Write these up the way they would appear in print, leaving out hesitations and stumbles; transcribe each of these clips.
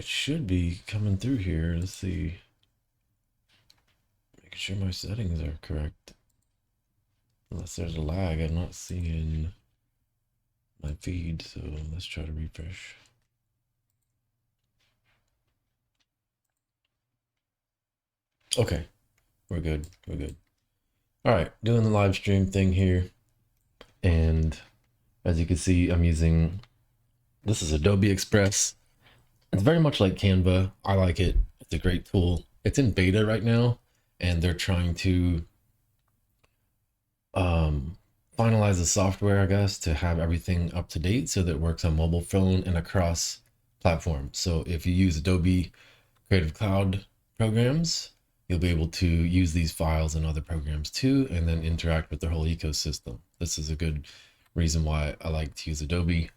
should be coming through here. Let's see. Making sure my settings are correct. Unless there's a lag, I'm not seeing my feed, so let's try to refresh. Okay, we're good. We're good. All right, doing the live stream thing here. And as you can see, I'm using, this is Adobe Express. It's very much like Canva. I like it. It's a great tool. It's in beta right now, and they're trying to finalize the software, I guess, to have everything up to date so that it works on mobile phone and across platforms. So if you use Adobe Creative Cloud programs, you'll be able to use these files in other programs too, and then interact with the whole ecosystem. This is a good reason why I like to use Adobe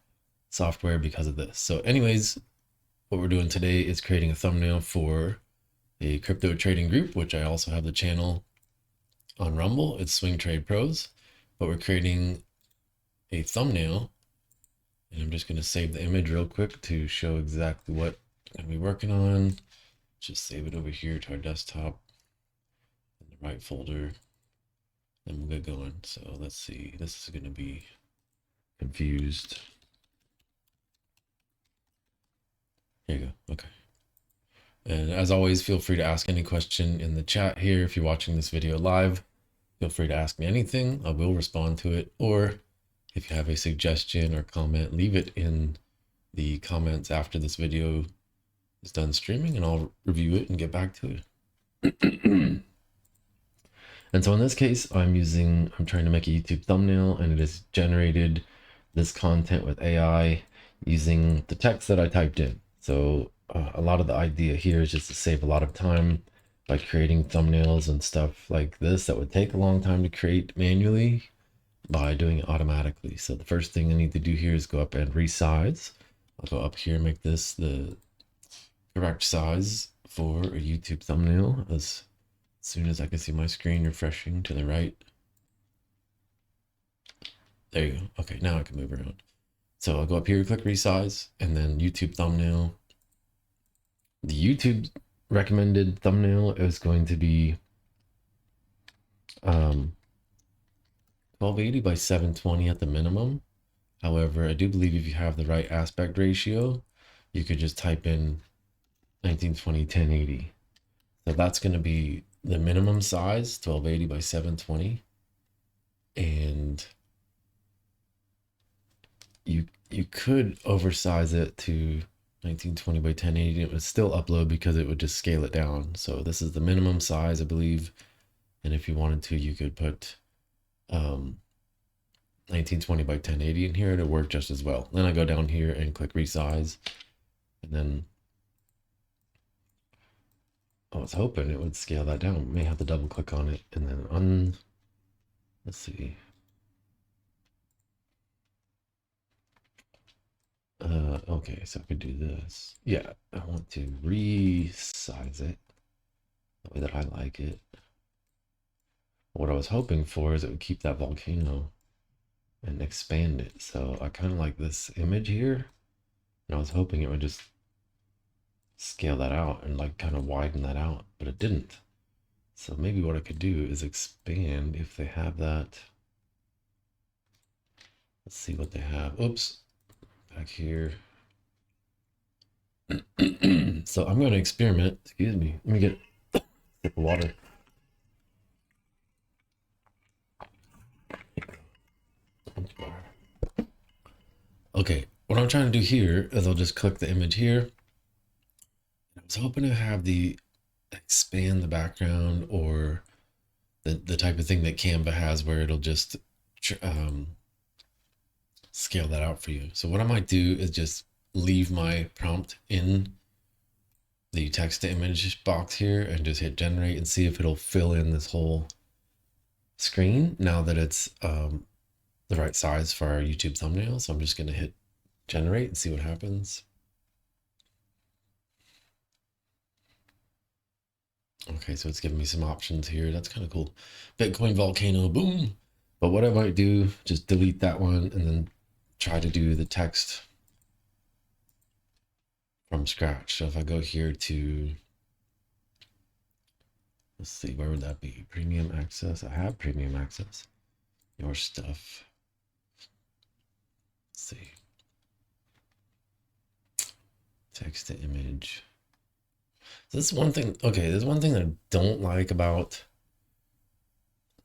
software, because of this. So anyways, what we're doing today is creating a thumbnail for a crypto trading group, which I also have the channel on Rumble. It's Swing Trade Pros, but we're creating a thumbnail, and I'm just going to save the image real quick to show exactly what I'm going to be working on. Just save it over here to our desktop in the right folder, and we'll get going. So let's see, this is going to be confused. Here you go. Okay. And as always, feel free to ask any question in the chat here. If you're watching this video live, feel free to ask me anything. I will respond to it. Or if you have a suggestion or comment, leave it in the comments after this video is done streaming, and I'll review it and get back to it. And so in this case, I'm trying to make a YouTube thumbnail, and it has generated this content with AI using the text that I typed in. So a lot of the idea here is just to save a lot of time by creating thumbnails and stuff like this that would take a long time to create manually, by doing it automatically. So the first thing I need to do here is go up and resize. I'll go up here and make this the correct size for a YouTube thumbnail as soon as I can see my screen refreshing to the right. There you go. Okay, now I can move around. So I'll go up here, click resize, and then YouTube thumbnail. The YouTube recommended thumbnail is going to be 1280 by 720 at the minimum. However, I do believe if you have the right aspect ratio, you could just type in 1920 1080. So that's going to be the minimum size, 1280 by 720. And you could oversize it to 1920 by 1080. It would still upload because it would just scale it down. So this is the minimum size, I believe. And if you wanted to, you could put 1920 by 1080 in here. It'll work just as well. Then I go down here and click resize, and then I was hoping it would scale that down. May have to double click on it and then let's see. Okay, so I could do this. Yeah, I want to resize it the way that I like it. What I was hoping for is it would keep that volcano and expand it. So I kind of like this image here, and I was hoping it would just scale that out and like kind of widen that out, but it didn't. So maybe what I could do is expand if they have that. Let's see what they have. Oops, back here. So I'm going to experiment. Excuse me. Let me get a sip of water. Okay, what I'm trying to do here is I'll just click the image here. I was hoping to have the expand the background, or the type of thing that Canva has where it'll just scale that out for you. So what I might do is just leave my prompt in the text to image box here and just hit generate and see if it'll fill in this whole screen now that it's the right size for our YouTube thumbnail. So I'm just going to hit generate and see what happens. Okay, so it's giving me some options here. That's kind of cool. Bitcoin volcano, boom. But what I might do, just delete that one and then try to do the text from scratch. So if I go here to, let's see, where would that be? Premium access. I have premium access. Your stuff. Let's see. Text to image. So this is one thing. Okay, there's one thing that I don't like about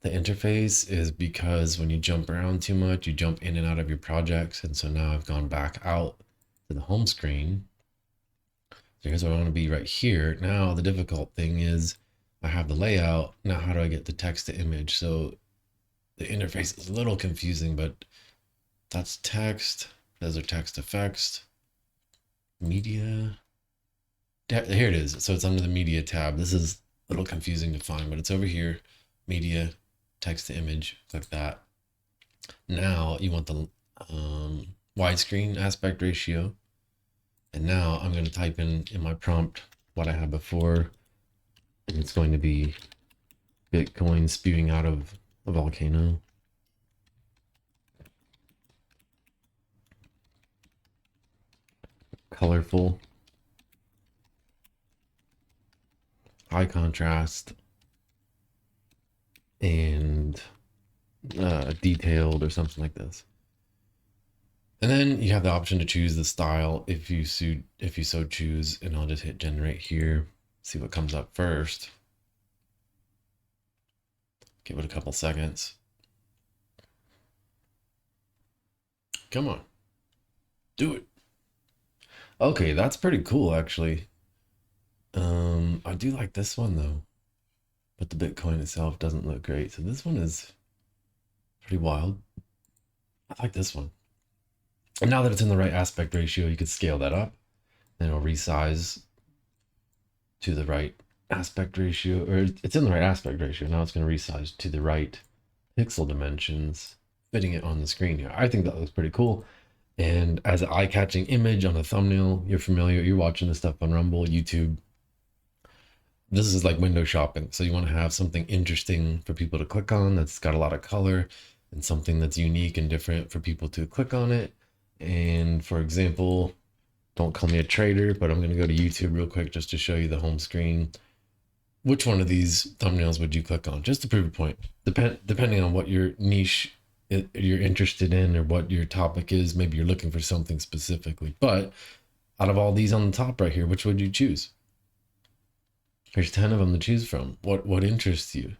the interface is because when you jump around too much, you jump in and out of your projects. And so now I've gone back out to the home screen. So here's where I want to be right here. Now the difficult thing is I have the layout. Now how do I get the text to image? So the interface is a little confusing, but that's text. Those are text effects. Media. Here it is. So it's under the media tab. This is a little confusing to find, but it's over here. Media, text to image, click that. Now you want the widescreen aspect ratio. And now I'm going to type in my prompt what I had before. And it's going to be Bitcoin spewing out of a volcano. Colorful. High contrast. And detailed or something like this. And then you have the option to choose the style if you so choose, and I'll just hit generate here, see what comes up first. Give it a couple seconds. Come on, do it. Okay, that's pretty cool actually. I do like this one though, but the Bitcoin itself doesn't look great. So this one is pretty wild. I like this one. And now that it's in the right aspect ratio, you could scale that up and it'll resize to the right aspect ratio, or it's in the right aspect ratio. Now it's going to resize to the right pixel dimensions, fitting it on the screen here. I think that looks pretty cool. And as an eye-catching image on a thumbnail, you're familiar, you're watching this stuff on Rumble, YouTube. This is like window shopping. So you want to have something interesting for people to click on that's got a lot of color and something that's unique and different for people to click on it. And for example, don't call me a trader, but I'm going to go to YouTube real quick just to show you the home screen. Which one of these thumbnails would you click on? Just to prove a point, depending on what your niche you're interested in or what your topic is. Maybe you're looking for something specifically, but out of all these on the top right here, which would you choose? There's 10 of them to choose from. What interests you?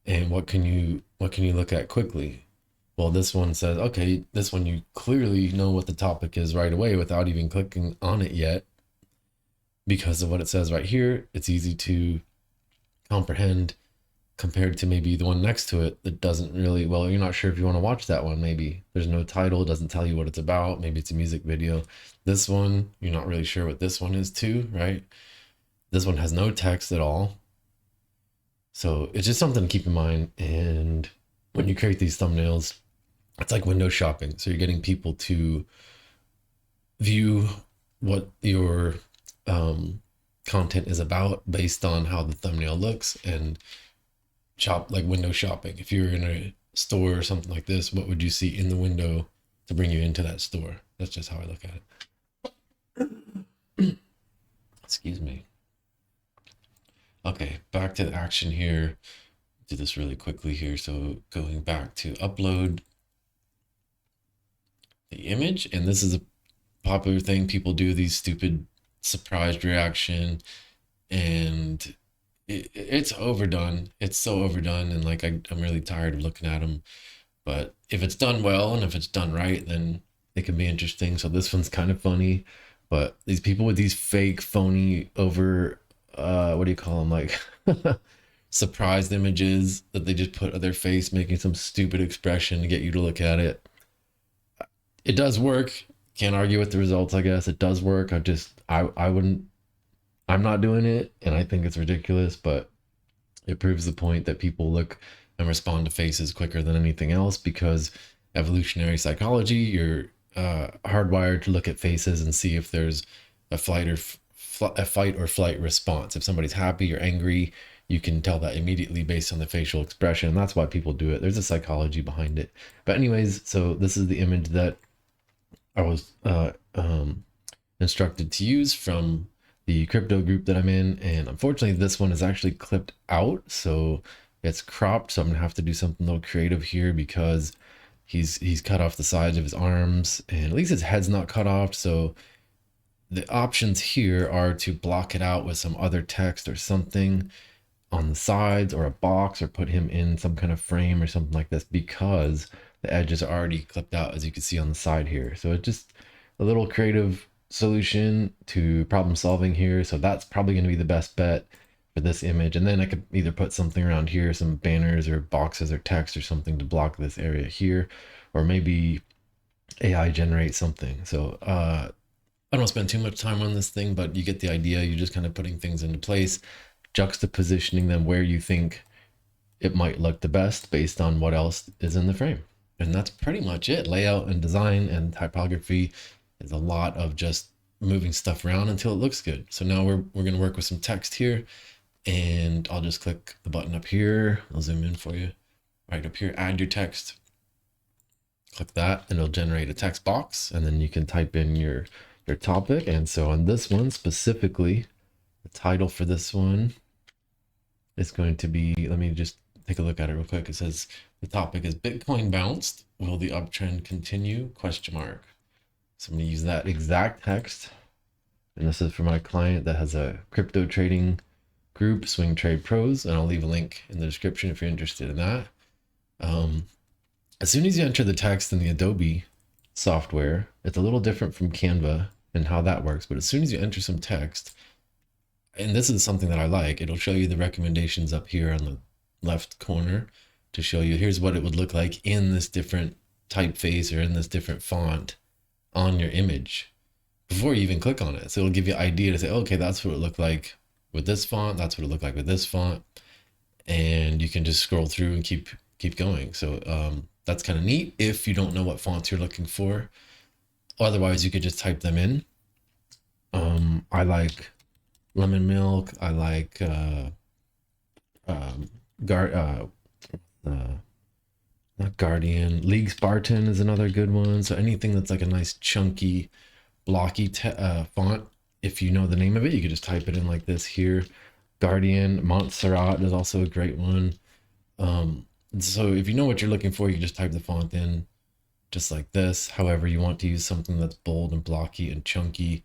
And what can you look at quickly? Well, this one says, okay, this one you clearly know what the topic is right away without even clicking on it yet. Because of what it says right here, it's easy to comprehend compared to maybe the one next to it that doesn't really, well, you're not sure if you want to watch that one. Maybe there's no title, doesn't tell you what it's about. Maybe it's a music video. This one, you're not really sure what this one is too, right? This one has no text at all. So it's just something to keep in mind. And when you create these thumbnails, it's like window shopping. So you're getting people to view what your content is about based on how the thumbnail looks, and shop like window shopping. If you're in a store or something like this, what would you see in the window to bring you into that store? That's just how I look at it. Excuse me. Okay, back to the action here. Do this really quickly here. So going back to upload the image, and this is a popular thing people do, these stupid surprised reaction, and it's overdone. It's so overdone, and like I'm really tired of looking at them. But if it's done well and if it's done right, then it can be interesting. So this one's kind of funny, but these people with these fake phony over what do you call them, like surprised images that they just put of their face making some stupid expression to get you to look at it. It does work. Can't argue with the results, I guess. It does work. I'm not doing it, and I think it's ridiculous, but it proves the point that people look and respond to faces quicker than anything else, because evolutionary psychology, you're hardwired to look at faces and see if there's a fight or flight response. If somebody's happy or angry, you can tell that immediately based on the facial expression. That's why people do it. There's a psychology behind it. But anyways, so this is the image that I was instructed to use from the crypto group that I'm in. And unfortunately, this one is actually clipped out, so it's cropped. So I'm gonna have to do something a little creative here because he's cut off the sides of his arms, and at least his head's not cut off. So the options here are to block it out with some other text or something on the sides, or a box, or put him in some kind of frame or something like this, because the edges are already clipped out, as you can see on the side here. So it's just a little creative solution to problem solving here. So that's probably going to be the best bet for this image. And then I could either put something around here, some banners or boxes or text or something to block this area here, or maybe AI generate something. So I don't spend too much time on this thing, but you get the idea. You're just kind of putting things into place, juxtapositioning them where you think it might look the best based on what else is in the frame. And that's pretty much it. Layout and design and typography is a lot of just moving stuff around until it looks good. So now we're going to work with some text here, and I'll just click the button up here. I'll zoom in for you. Right up here, add your text. Click that and it'll generate a text box, and then you can type in your topic. And so on this one specifically, the title for this one is going to be, let me just take a look at it real quick. It says the topic is Bitcoin bounced. Will the uptrend continue? Question mark. So I'm going to use that exact text. And this is for my client that has a crypto trading group, Swing Trade Pros. And I'll leave a link in the description if you're interested in that. As soon as you enter the text in the Adobe software, it's a little different from Canva and how that works. But as soon as you enter some text, and this is something that I like, it'll show you the recommendations up here on the left corner to show you here's what it would look like in this different typeface or in this different font on your image before you even click on it. So it'll give you an idea to say, okay, that's what it looked like with this font. That's what it looked like with this font. And you can just scroll through and keep going. So that's kind of neat if you don't know what fonts you're looking for. Otherwise, you could just type them in. I like lemon milk. I like not Guardian. League Spartan is another good one. So anything that's like a nice chunky, blocky font, if you know the name of it, you could just type it in like this here. Guardian. Montserrat is also a great one. So if you know what you're looking for, you can just type the font in just like this. However, you want to use something that's bold and blocky and chunky.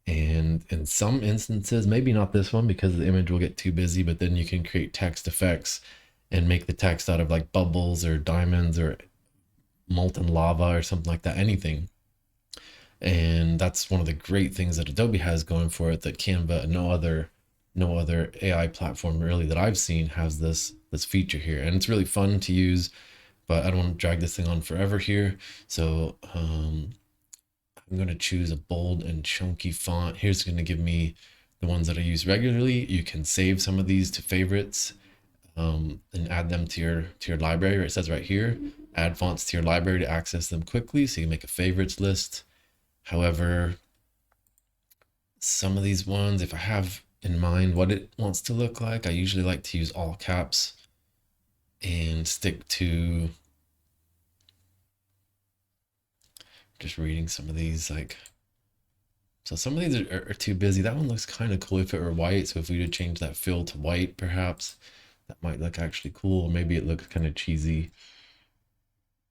And in some instances, maybe not this one because the image will get too busy, but then you can create text effects and make the text out of like bubbles or diamonds or molten lava or something like that, anything. And that's one of the great things that Adobe has going for it, that Canva and no other AI platform really that I've seen has this feature here. And it's really fun to use, but I don't want to drag this thing on forever here. So I'm going to choose a bold and chunky font. Here's going to give me the ones that I use regularly. You can save some of these to favorites and add them to your library. It says right here, add fonts to your library to access them quickly. So you can make a favorites list. However, some of these ones, if I have in mind what it wants to look like, I usually like to use all caps and stick to just reading some of these. Like, so some of these are too busy. That one looks kind of cool if it were white. So if we would change that fill to white, perhaps that might look actually cool. Or maybe it looks kind of cheesy.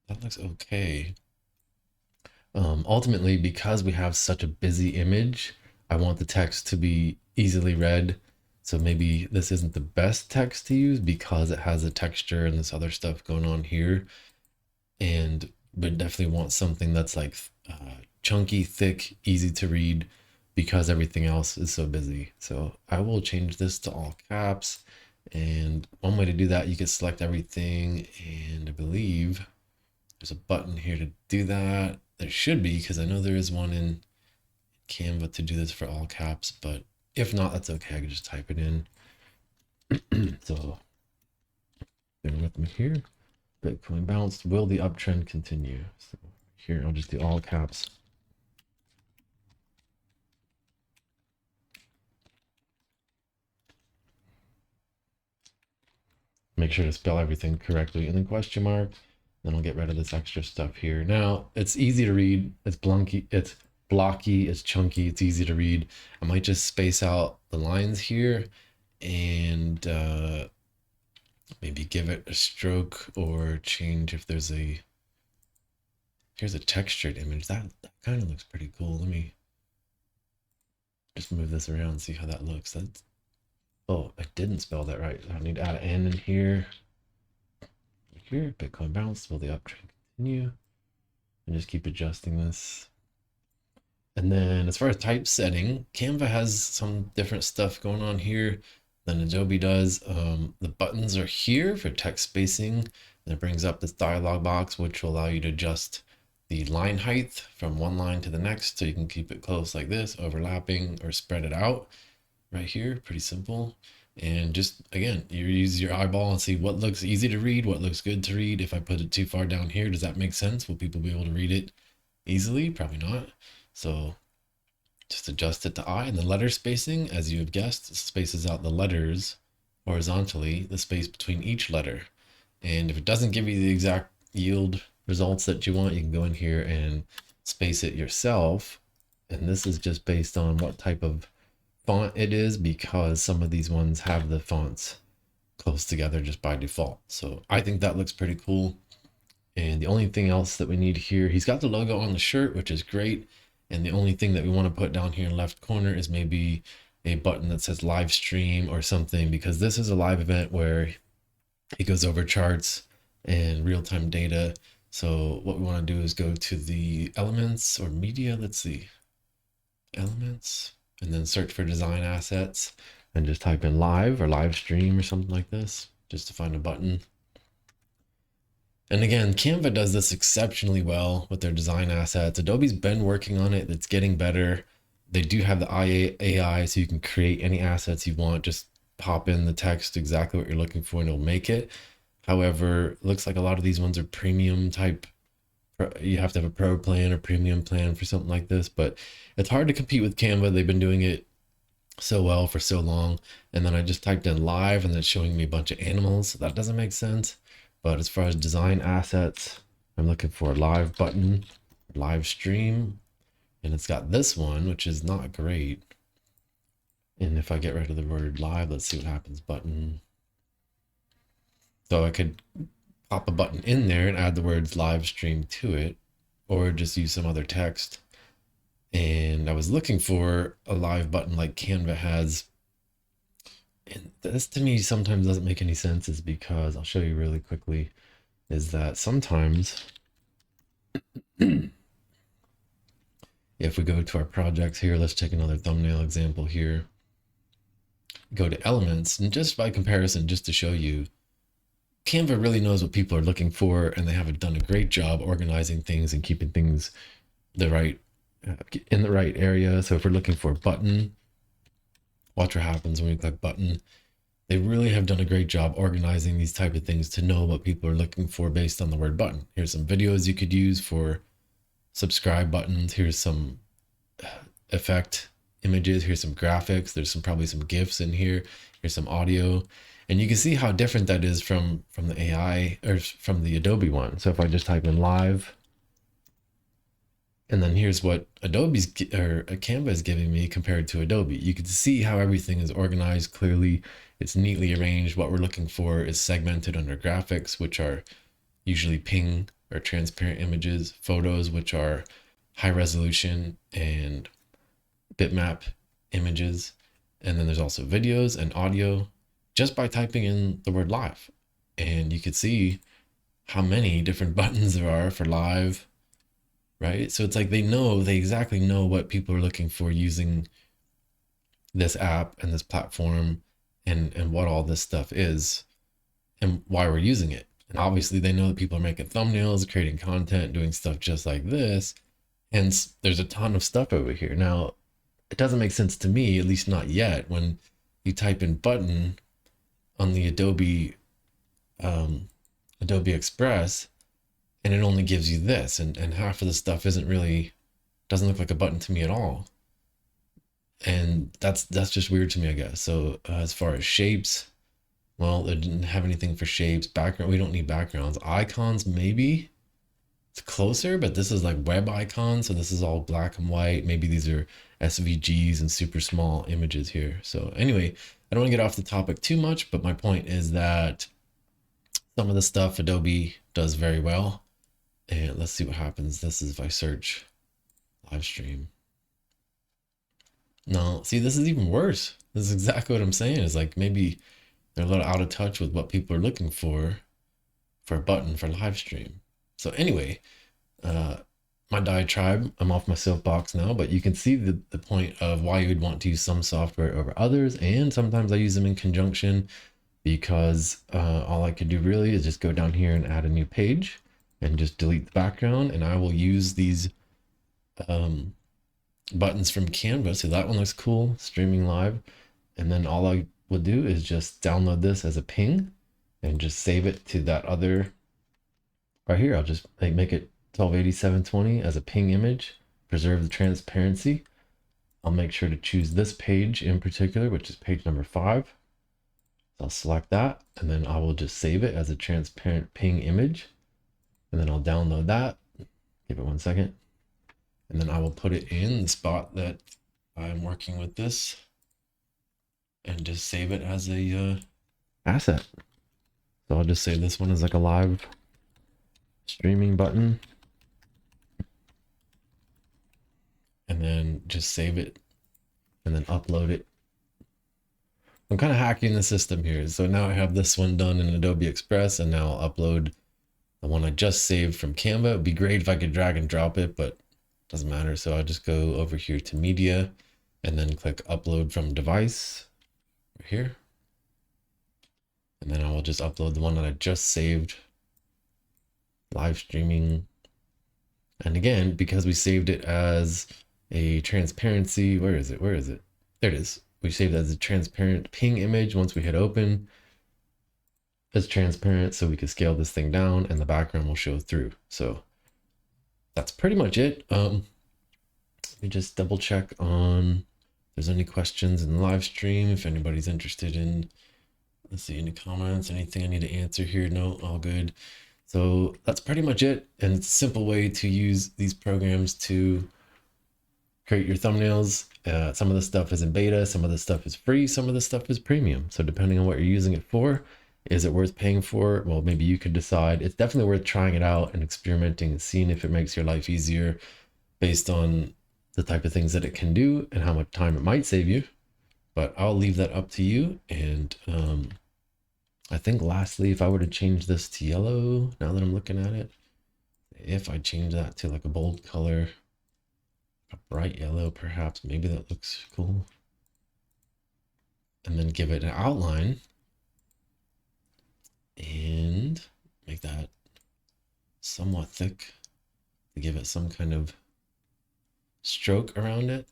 That looks okay. Ultimately, because we have such a busy image, I want the text to be easily read. So maybe this isn't the best text to use because it has a texture and this other stuff going on here. But definitely want something that's like chunky, thick, easy to read because everything else is so busy. So I will change this to all caps. And one way to do that, you can select everything. And I believe there's a button here to do that. There should be, because I know there is one in Canva to do this for all caps, but if not, that's okay. I can just type it in. So bear with me here. Bitcoin bounced. Will the uptrend continue? So here, I'll just do all caps. Make sure to spell everything correctly, and then question mark. Then I'll get rid of this extra stuff here. Now it's easy to read. It's blunky. It's blocky, it's chunky, it's easy to read. I might just space out the lines here and maybe give it a stroke or change if there's a, here's a textured image. That kind of looks pretty cool. Let me just move this around and see how that looks. That's, oh, I didn't spell that right. I need to add an N in here. Here, Bitcoin bounce, will the uptrend continue? And just keep adjusting this. And then as far as typesetting, Canva has some different stuff going on here than Adobe does. The buttons are here for text spacing, and it brings up this dialog box, which will allow you to adjust the line height from one line to the next, so you can keep it close like this, overlapping, or spread it out right here. Pretty simple. And just, again, you use your eyeball and see what looks easy to read, what looks good to read. If I put it too far down here, does that make sense? Will people be able to read it easily? Probably not. So just adjust it to I. And the letter spacing, as you have guessed, spaces out the letters horizontally, the space between each letter. And if it doesn't give you the exact yield results that you want, you can go in here and space it yourself. And this is just based on what type of font it is, because some of these ones have the fonts close together just by default. So I think that looks pretty cool. And the only thing else that we need here, he's got the logo on the shirt, which is great. And the only thing that we want to put down here in the left corner is maybe a button that says live stream or something, because this is a live event where he goes over charts and real-time data. So what we want to do is go to the elements or media. Let's see, elements, and then search for design assets and just type in live or live stream or something like this, just to find a button. And again, Canva does this exceptionally well with their design assets. Adobe's been working on it. It's getting better. They do have the AI, so you can create any assets you want. Just pop in the text, exactly what you're looking for, and it'll make it. However, it looks like a lot of these ones are premium type. You have to have a pro plan or premium plan for something like this, but it's hard to compete with Canva. They've been doing it so well for so long. And then I just typed in live and it's showing me a bunch of animals. That doesn't make sense. But as far as design assets, I'm looking for a live button, live stream, and it's got this one, which is not great. And if I get rid of the word live, let's see what happens, button. So I could pop a button in there and add the words live stream to it, or just use some other text. And I was looking for a live button like Canva has. And this to me sometimes doesn't make any sense, is because I'll show you really quickly, is that sometimes if we go to our projects here, let's take another thumbnail example here, go to elements, and just by comparison, just to show you, Canva really knows what people are looking for, and they have done a great job organizing things and keeping things in the right area. So if we're looking for a button, watch what happens when we click button. They really have done a great job organizing these type of things to know what people are looking for based on the word button. Here's some videos you could use for subscribe buttons. Here's some effect images. Here's some graphics. There's probably some GIFs in here. Here's some audio. And you can see how different that is from the AI or from the Adobe one. So if I just type in live, and then here's what Canva is giving me compared to Adobe. You can see how everything is organized clearly. It's neatly arranged. What we're looking for is segmented under graphics, which are usually ping or transparent images, photos, which are high resolution and bitmap images. And then there's also videos and audio, just by typing in the word live. And you could see how many different buttons there are for live, right? So it's like they exactly know what people are looking for using this app and this platform, and what all this stuff is and why we're using it. And obviously they know that people are making thumbnails, creating content, doing stuff just like this. Hence there's a ton of stuff over here. Now, it doesn't make sense to me, at least not yet, when you type in button on the Adobe Express, and it only gives you this, and half of the stuff doesn't look like a button to me at all. And that's just weird to me, I guess. So as far as shapes, well, it didn't have anything for shapes. Background, we don't need backgrounds. Icons, maybe. it's closer, but this is like web icon. So this is all black and white. Maybe these are SVGs and super small images here. So anyway, I don't want to get off the topic too much, but my point is that some of the stuff Adobe does very well. And let's see what happens. This is if I search live stream. No, see, this is even worse. This is exactly what I'm saying. Is like maybe they're a little out of touch with what people are looking for a button for live stream. So anyway, my diatribe, I'm off my soapbox now, but you can see the point of why you would want to use some software over others. And sometimes I use them in conjunction because all I could do really is just go down here and add a new page and just delete the background. And I will use these buttons from Canva. So that one looks cool, streaming live. And then all I would do is just download this as a ping and just save it to that other right here. I'll just make it 1280-720 as a ping image, preserve the transparency. I'll make sure to choose this page in particular, which is page number 5. So I'll select that, and then I will just save it as a transparent ping image. And then I'll download that. Give it 1 second. And then I will put it in the spot that I'm working with this and just save it as a asset. So I'll just say this one is like a live streaming button. And then just save it and then upload it. I'm kind of hacking the system here. So now I have this one done in Adobe Express, and now I'll upload the one I just saved from Canva. It'd be great if I could drag and drop it, but it doesn't matter. So I'll just go over here to media and then click upload from device right here. And then I will just upload the one that I just saved, live streaming. And again, because we saved it as a transparency, where is it? There it is. We saved it as a transparent ping image. Once we hit open, it's transparent, so we can scale this thing down and the background will show through. So that's pretty much it. Let me just double check on if there's any questions in the live stream, if anybody's interested in, let's see, any comments, anything I need to answer here. No, all good. So that's pretty much it. And it's a simple way to use these programs to create your thumbnails. Some of the stuff is in beta, some of the stuff is free, some of the stuff is premium. So depending on what you're using it for, is it worth paying for? Well, maybe you could decide. It's definitely worth trying it out and experimenting and seeing if it makes your life easier based on the type of things that it can do and how much time it might save you. But I'll leave that up to you. And I think lastly, if I were to change this to yellow, now that I'm looking at it, if I change that to like a bold color, a bright yellow, perhaps, maybe that looks cool. And then give it an outline and make that somewhat thick to give it some kind of stroke around it.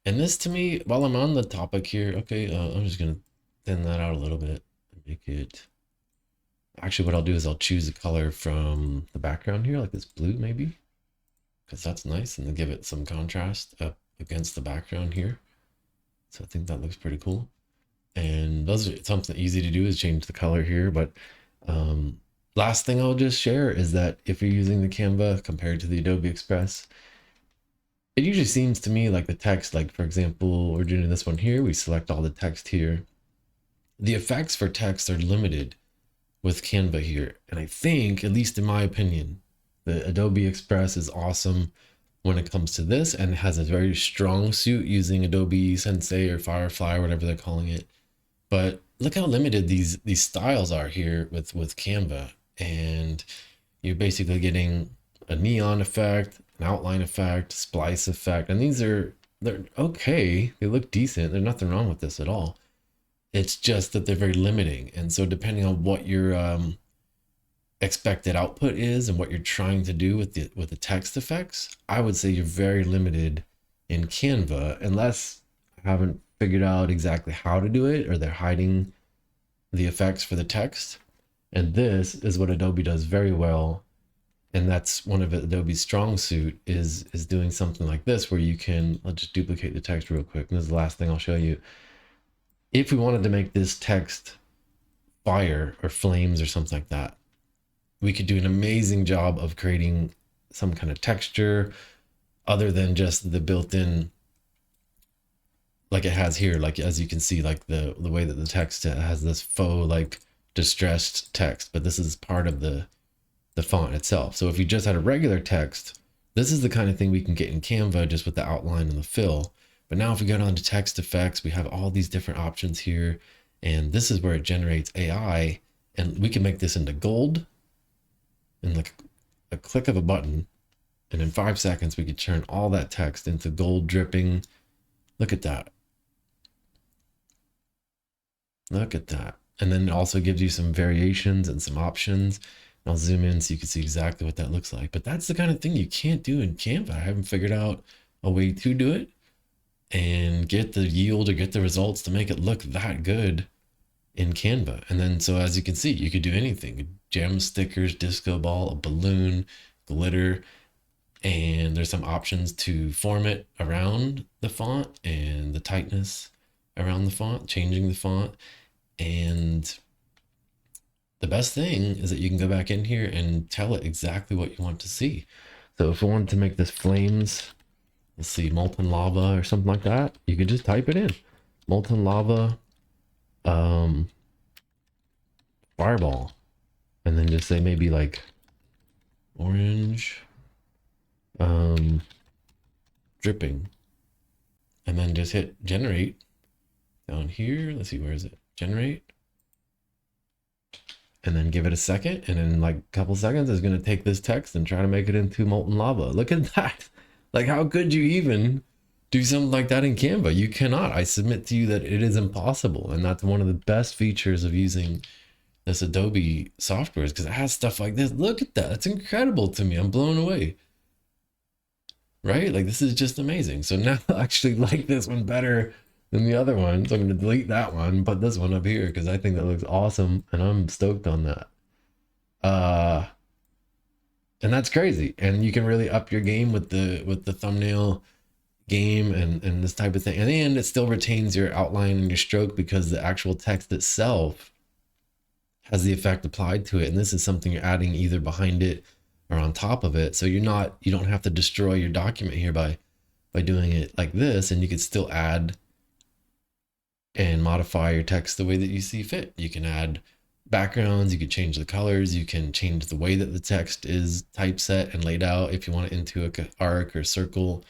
And this to me, while I'm on the topic here, okay, I'm just gonna thin that out a little bit and make it, actually what I'll do is I'll choose a color from the background here, like this blue maybe, because that's nice, and then give it some contrast up against the background here. So I think that looks pretty cool. And those are something easy to do is change the color here. But last thing I'll just share is that if you're using the Canva compared to the Adobe Express, it usually seems to me like the text, like for example, we're doing this one here, we select all the text here. The effects for text are limited with Canva here. And I think, at least in my opinion, the Adobe Express is awesome when it comes to this, and it has a very strong suit using Adobe Sensei or Firefly or whatever they're calling it. But look how limited these styles are here with Canva. And you're basically getting a neon effect, an outline effect, splice effect. And they're okay. They look decent. There's nothing wrong with this at all. It's just that they're very limiting. And so depending on what your expected output is and what you're trying to do with the text effects, I would say you're very limited in Canva, unless I haven't figured out exactly how to do it or they're hiding the effects for the text. And this is what Adobe does very well. And that's one of Adobe's strong suit is doing something like this, where you can, I'll just duplicate the text real quick. And this is the last thing I'll show you. If we wanted to make this text fire or flames or something like that, we could do an amazing job of creating some kind of texture other than just the built-in, like it has here, like as you can see, like the way that the text has this faux like distressed text, but this is part of the font itself. So if you just had a regular text, this is the kind of thing we can get in Canva just with the outline and the fill. But now if we go down to text effects, we have all these different options here, and this is where it generates AI, and we can make this into gold in like a click of a button. And in 5 seconds, we could turn all that text into gold dripping. Look at that. Look at that. And then it also gives you some variations and some options. I'll zoom in so you can see exactly what that looks like. But that's the kind of thing you can't do in Canva. I haven't figured out a way to do it and get the yield or get the results to make it look that good in Canva. And then, so as you can see, you could do anything: gem stickers, disco ball, a balloon, glitter, and there's some options to form it around the font and the tightness around the font, changing the font. And the best thing is that you can go back in here and tell it exactly what you want to see. So if I wanted to make this flames, let's see, molten lava or something like that, you could just type it in. Molten lava, fireball. And then just say maybe like orange, dripping. And then just hit generate down here. Let's see, where is it? Generate. And then give it a second, and in like a couple seconds, it's going to take this text and try to make it into molten lava. Look at that. Like, how could you even do something like that in Canva? You cannot. I submit to you that it is impossible. And that's one of the best features of using this Adobe software, is because it has stuff like this. Look at that. It's incredible to me. I'm blown away. Right? Like, this is just amazing. So now I actually like this one better than the other one. So I'm going to delete that one, put this one up here because I think that looks awesome, and I'm stoked on that. And that's crazy. And you can really up your game with the thumbnail game and this type of thing. And then it still retains your outline and your stroke because the actual text itself has the effect applied to it. And this is something you're adding either behind it or on top of it. So you don't have to destroy your document here by doing it like this, and you could still add and modify your text the way that you see fit. You can add backgrounds, you could change the colors, you can change the way that the text is typeset and laid out if you want it into a arc or circle.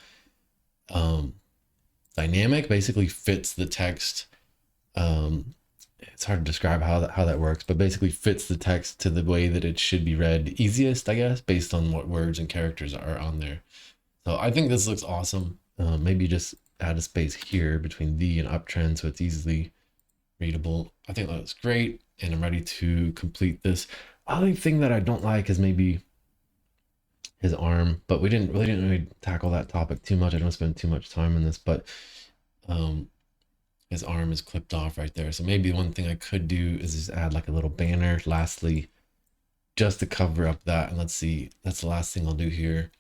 Dynamic basically fits the text. It's hard to describe how that works, but basically fits the text to the way that it should be read easiest, I guess, based on what words and characters are on there. So I think this looks awesome. Maybe just add a space here between the and uptrend so it's easily readable. I think that looks great, and I'm ready to complete this. Only thing that I don't like is maybe his arm, but we didn't really tackle that topic too much. I don't spend too much time on this, but his arm is clipped off right there. So maybe one thing I could do is just add like a little banner lastly, just to cover up that. And let's see, that's the last thing I'll do here.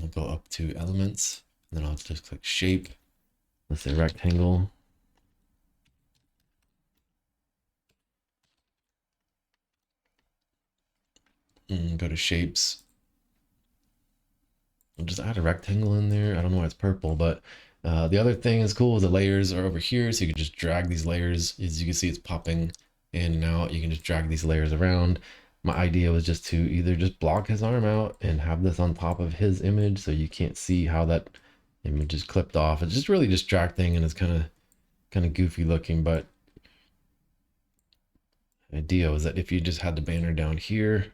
I'll go up to elements, and then I'll just click shape. Let's say rectangle. And go to shapes. I'll just add a rectangle in there. I don't know why it's purple, but the other thing is cool is the layers are over here. So you can just drag these layers. As you can see, it's popping in and out. You can just drag these layers around. My idea was just to either just block his arm out and have this on top of his image so you can't see how that image is clipped off. It's just really distracting, and it's kind of goofy looking, but the idea was that if you just had the banner down here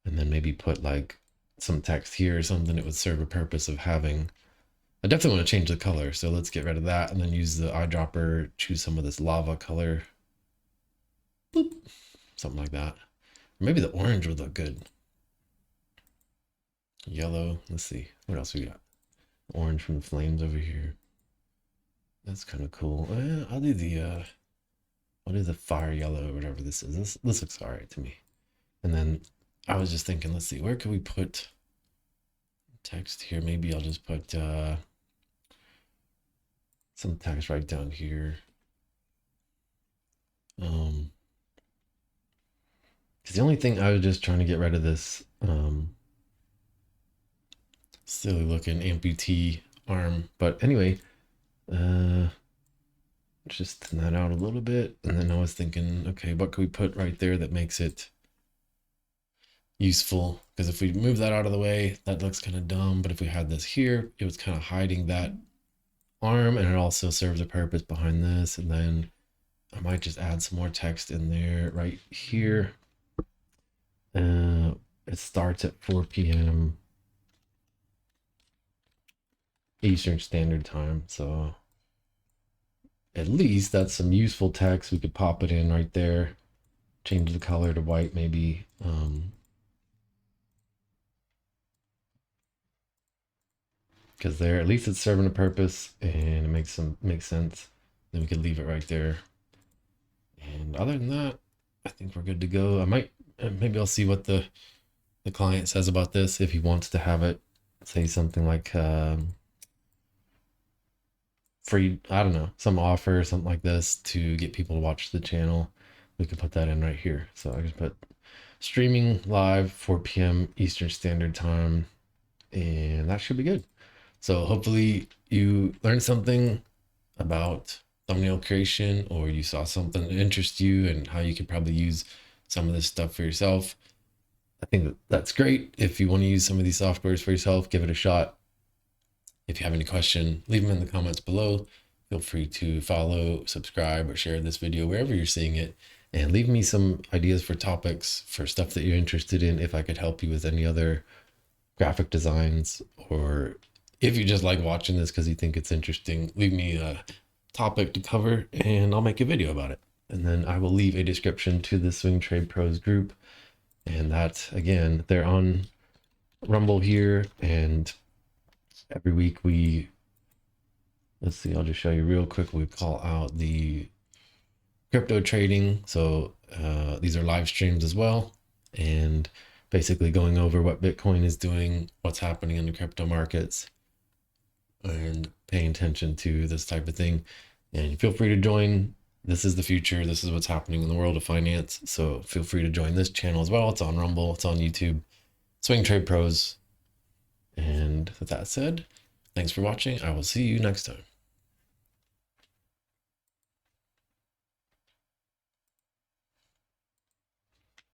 and then maybe put like some text here or something, it would serve a purpose of having. I definitely want to change the color, so let's get rid of that and then use the eyedropper, choose some of this lava color. Boop. Something like that. Or maybe the orange would look good. Yellow. Let's see. What else we got? Orange from the flames over here. That's kind of cool. I'll do the fire yellow or whatever this is. This looks all right to me. And then I was just thinking, let's see, where can we put text here? Maybe I'll just put some text right down here. Because the only thing I was just trying to get rid of this silly looking amputee arm. But anyway, just thin that out a little bit. And then I was thinking, okay, what can we put right there that makes it useful? Because if we move that out of the way, that looks kind of dumb. But if we had this here, it was kind of hiding that arm, and it also serves a purpose behind this. And then I might just add some more text in there right here. It starts at 4 p.m. Eastern Standard Time. So at least that's some useful text. We could pop it in right there. Change the color to white maybe. Because there, at least it's serving a purpose and it makes sense. Then we could leave it right there. And other than that, I think we're good to go. I might, maybe I'll see what the client says about this. If he wants to have it say something like free, I don't know, some offer or something like this to get people to watch the channel, we could put that in right here. So I just put streaming live 4 p.m. Eastern Standard Time, and that should be good. So hopefully you learned something about thumbnail creation, or you saw something that interests you and how you could probably use some of this stuff for yourself. I think that's great. If you want to use some of these softwares for yourself, give it a shot. If you have any question, leave them in the comments below. Feel free to follow, subscribe, or share this video wherever you're seeing it. And leave me some ideas for topics, for stuff that you're interested in, if I could help you with any other graphic designs, or if you just like watching this because you think it's interesting, leave me a topic to cover and I'll make a video about it. And then I will leave a description to the Swing Trade Pros group. And that, again, they're on Rumble here, and every week let's see, I'll just show you real quick. We call out the crypto trading. So these are live streams as well, and basically going over what Bitcoin is doing, what's happening in the crypto markets, and paying attention to this type of thing. And feel free to join. This is the future. This is what's happening in the world of finance. So feel free to join this channel as well. It's on Rumble, it's on YouTube, Swing Trade Pros. And with that said, thanks for watching. I will see you next time.